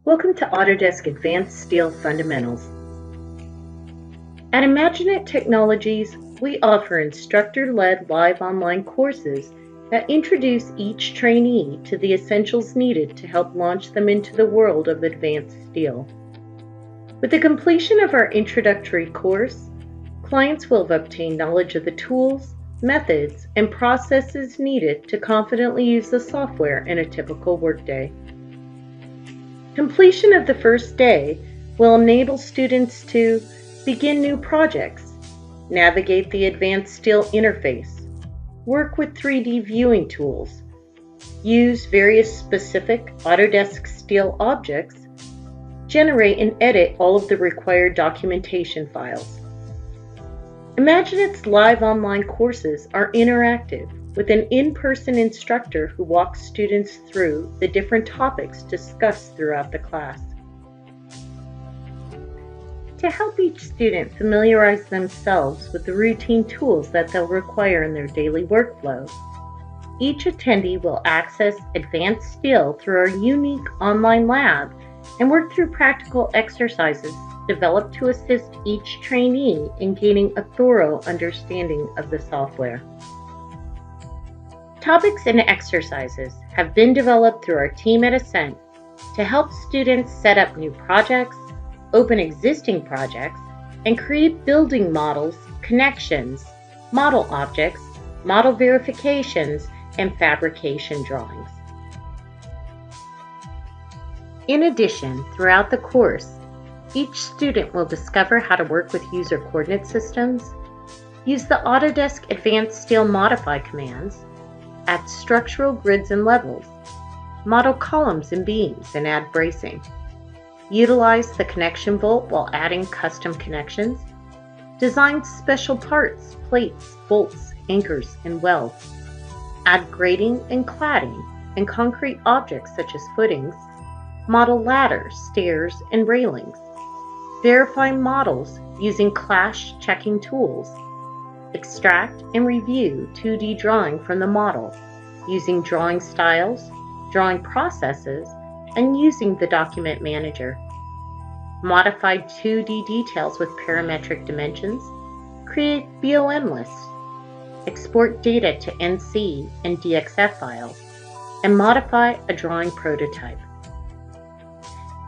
Welcome to Autodesk Advanced Steel Fundamentals. At Imaginet Technologies, we offer instructor-led live online courses that introduce each trainee to the essentials needed to help launch them into the world of advanced steel. With the completion of our introductory course, clients will have obtained knowledge of the tools, methods, and processes needed to confidently use the software in a typical workday. Completion of the first day will enable students to begin new projects, navigate the advanced steel interface, work with 3D viewing tools, use various specific Autodesk steel objects, generate and edit all of the required documentation files. Imaginet's live online courses are interactive, with an in-person instructor who walks students through the different topics discussed throughout the class. To help each student familiarize themselves with the routine tools that they'll require in their daily workflow, each attendee will access advanced steel through our unique online lab and work through practical exercises developed to assist each trainee in gaining a thorough understanding of the software. Topics and exercises have been developed through our team at Ascent to help students set up new projects, open existing projects, and create building models, connections, model objects, model verifications, and fabrication drawings. In addition, throughout the course, each student will discover how to work with user coordinate systems, use the Autodesk Advanced Steel Modify commands, add structural grids and levels, model columns and beams and add bracing, utilize the connection bolt while adding custom connections, design special parts, plates, bolts, anchors, and welds, add grading and cladding and concrete objects such as footings, model ladders, stairs, and railings, verify models using clash checking tools, extract and review 2D drawing from the model using drawing styles, drawing processes, and using the document manager. Modify 2D details with parametric dimensions, create BOM lists, export data to NC and DXF files, and modify a drawing prototype.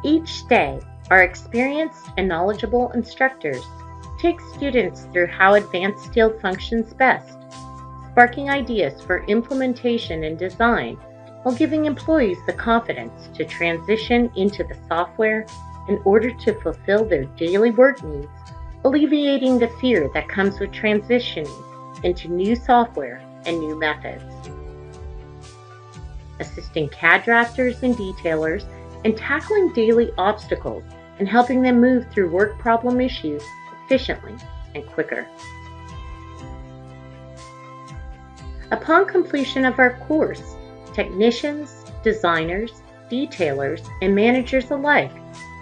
Each day, our experienced and knowledgeable instructors take students through how advanced steel functions best, sparking ideas for implementation and design while giving employees the confidence to transition into the software in order to fulfill their daily work needs, alleviating the fear that comes with transitioning into new software and new methods. Assisting CAD drafters and detailers and tackling daily obstacles and helping them move through work problem issues efficiently and quicker. Upon completion of our course, technicians, designers, detailers, and managers alike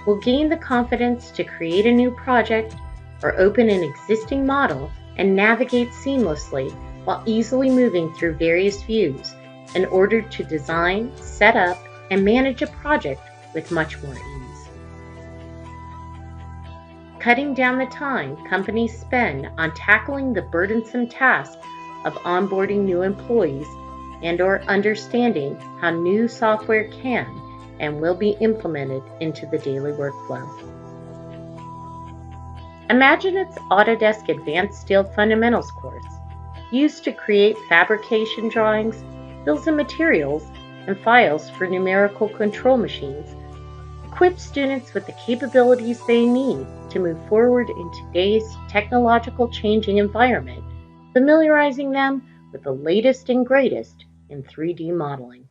will gain the confidence to create a new project or open an existing model and navigate seamlessly while easily moving through various views in order to design, set up, and manage a project with much more ease. Cutting down the time companies spend on tackling the burdensome task of onboarding new employees and/or understanding how new software can and will be implemented into the daily workflow. Imaginet's Autodesk Advanced Steel Fundamentals course, used to create fabrication drawings, bills of materials, and files for numerical control machines, equip students with the capabilities they need to move forward in today's technological changing environment, familiarizing them with the latest and greatest in 3D modeling.